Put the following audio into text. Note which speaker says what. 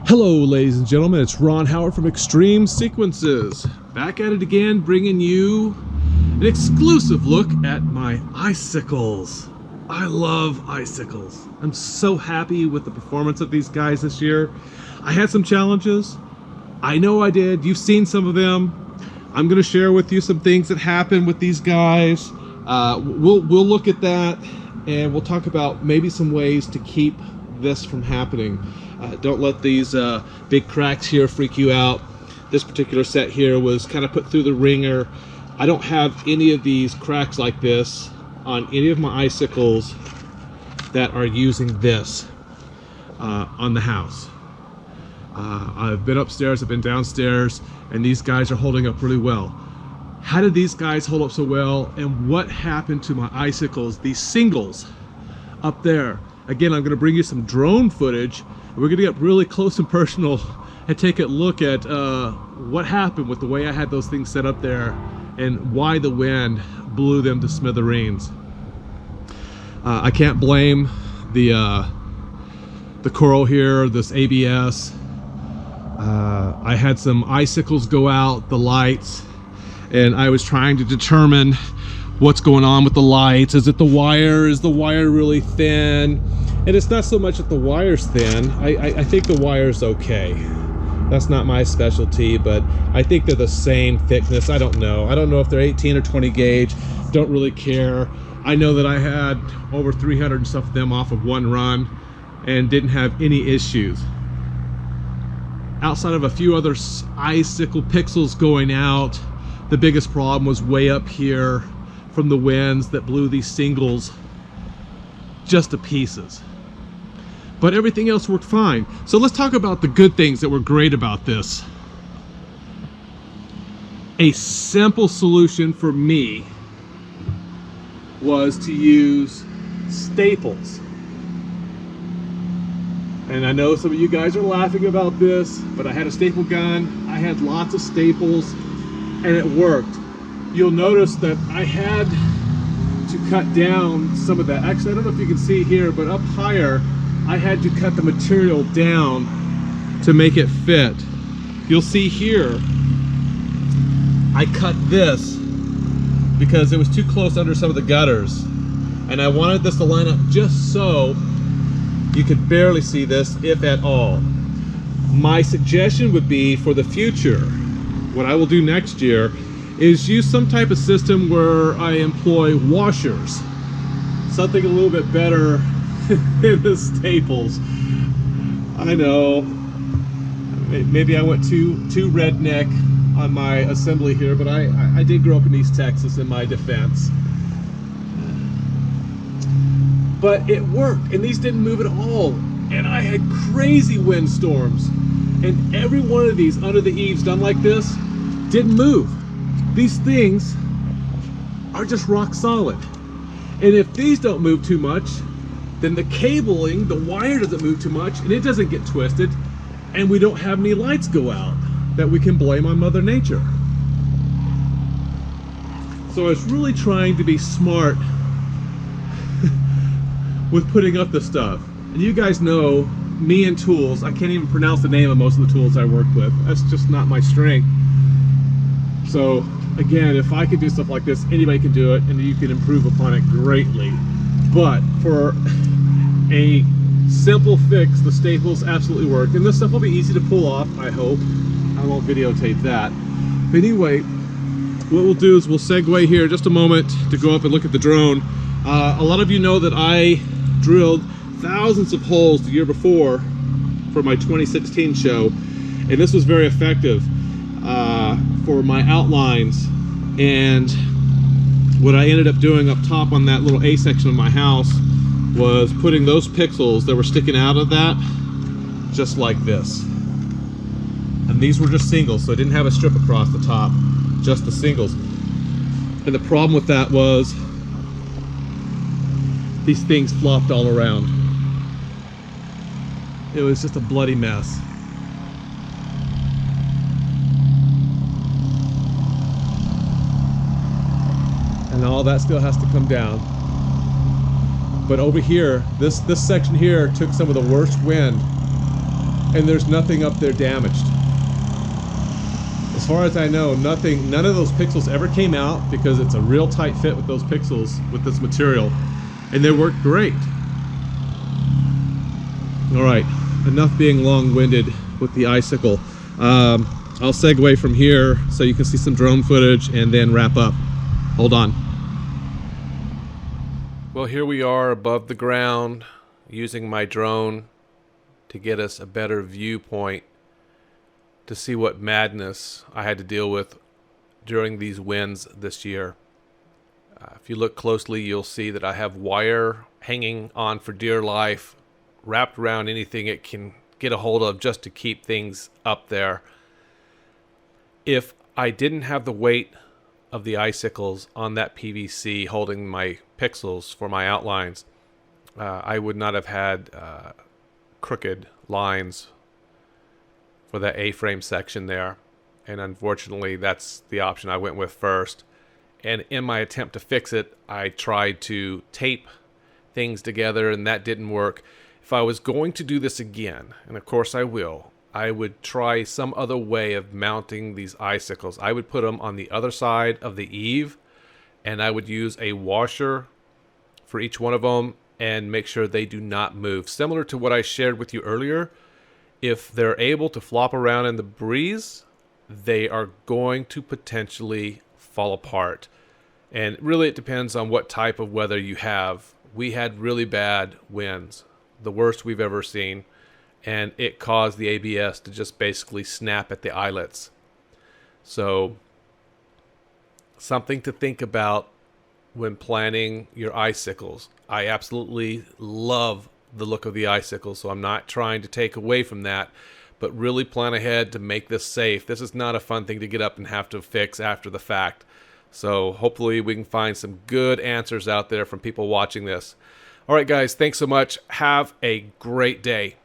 Speaker 1: Hello ladies and gentlemen, it's Ron Howard from xTreme Sequences. Back at it again, bringing you an exclusive look at my Icicles. I love Icicles. I'm so happy with the performance of these guys this year. I had some challenges. I know I did. You've seen some of them. I'm going to share with you some things that happened with these guys. We'll look at that and we'll talk about maybe some ways to keep this from happening. Don't let these big cracks here freak you out. This particular set here was kind of put through the ringer. I don't have any of these cracks like this on any of my Icicles that are using this on the house. I've been upstairs, I've been downstairs, and these guys are holding up really well. How did these guys hold up so well, and what happened to my Icicles, these singles up there? Again, I'm going to bring you some drone footage. We're going to get really close and personal and take a look at what happened with the way I had those things set up there and why the wind blew them to smithereens. I can't blame the coral here, this ABS. I had some Icicles go out, the lights, and I was trying to determine what's going on with the lights. Is it the wire? Is the wire really thin? And it's not so much that the wire's thin. I think the wire's okay. That's not my specialty, but I think they're the same thickness. I don't know if they're 18 or 20 gauge. Don't really care. I know that I had over 300 and stuff of them off of one run and didn't have any issues. Outside of a few other Icicle pixels going out, the biggest problem was way up here from the winds that blew these singles just to pieces. But everything else worked fine. So let's talk about the good things that were great about this. A simple solution for me was to use staples. And I know some of you guys are laughing about this, but I had a staple gun, I had lots of staples, and it worked. You'll notice that I had to cut down some of that. Actually, I don't know if you can see here, but up higher, I had to cut the material down to make it fit. You'll see here, I cut this because it was too close under some of the gutters. And I wanted this to line up just so you could barely see this, if at all. My suggestion would be for the future, what I will do next year, is use some type of system where I employ washers. Something a little bit better than the staples. I know, maybe I went too redneck on my assembly here, but I did grow up in East Texas, in my defense. But it worked, and these didn't move at all. And I had crazy windstorms, and every one of these under the eaves done like this didn't move. These things are just rock solid. And if these don't move too much, then the cabling, the wire doesn't move too much, and it doesn't get twisted, and we don't have any lights go out that we can blame on Mother Nature. So I was really trying to be smart with putting up this stuff. And you guys know me and tools. I can't even pronounce the name of most of the tools I work with. That's just not my strength. So again, if I could do stuff like this, anybody can do it, and you can improve upon it greatly. But for a simple fix, the staples absolutely work. And this stuff will be easy to pull off, I hope. I won't videotape that. But anyway, what we'll do is we'll segue here just a moment to go up and look at the drone. A lot of you know that I drilled thousands of holes the year before for my 2016 show, and this was very effective for my outlines. And what I ended up doing up top on that little A section of my house was putting those pixels that were sticking out of that just like this. And these were just singles, so I didn't have a strip across the top, just the singles. And the problem with that was these things flopped all around. It was just a bloody mess. And all that still has to come down. But over here, this section here took some of the worst wind and there's nothing up there damaged. As far as I know, none of those pixels ever came out because it's a real tight fit with those pixels, with this material, and they work great. All right, enough being long-winded with the Icicle. I'll segue from here so you can see some drone footage and then wrap up. Hold on. Well, here we are above the ground using my drone to get us a better viewpoint to see what madness I had to deal with during these winds this year. If you look closely, you'll see that I have wire hanging on for dear life, wrapped around anything it can get a hold of just to keep things up there. If I didn't have the weight of the Icicles on that PVC holding my pixels for my outlines, I would not have had crooked lines for that A-frame section there. And unfortunately, that's the option I went with first. And in my attempt to fix it, I tried to tape things together, and that didn't work. If I was going to do this again, and of course I will, I would try some other way of mounting these Icicles. I would put them on the other side of the eave, and I would use a washer for each one of them and make sure they do not move. Similar to what I shared with you earlier, if they're able to flop around in the breeze, they are going to potentially fall apart. And really it depends on what type of weather you have. We had really bad winds, the worst we've ever seen, and it caused the ABS to just basically snap at the eyelets. So something to think about when planning your Icicles. I absolutely love the look of the Icicles, so I'm not trying to take away from that, but really plan ahead to make this safe. This is not a fun thing to get up and have to fix after the fact. So hopefully we can find some good answers out there from people watching this. All right, guys, thanks so much. Have a great day.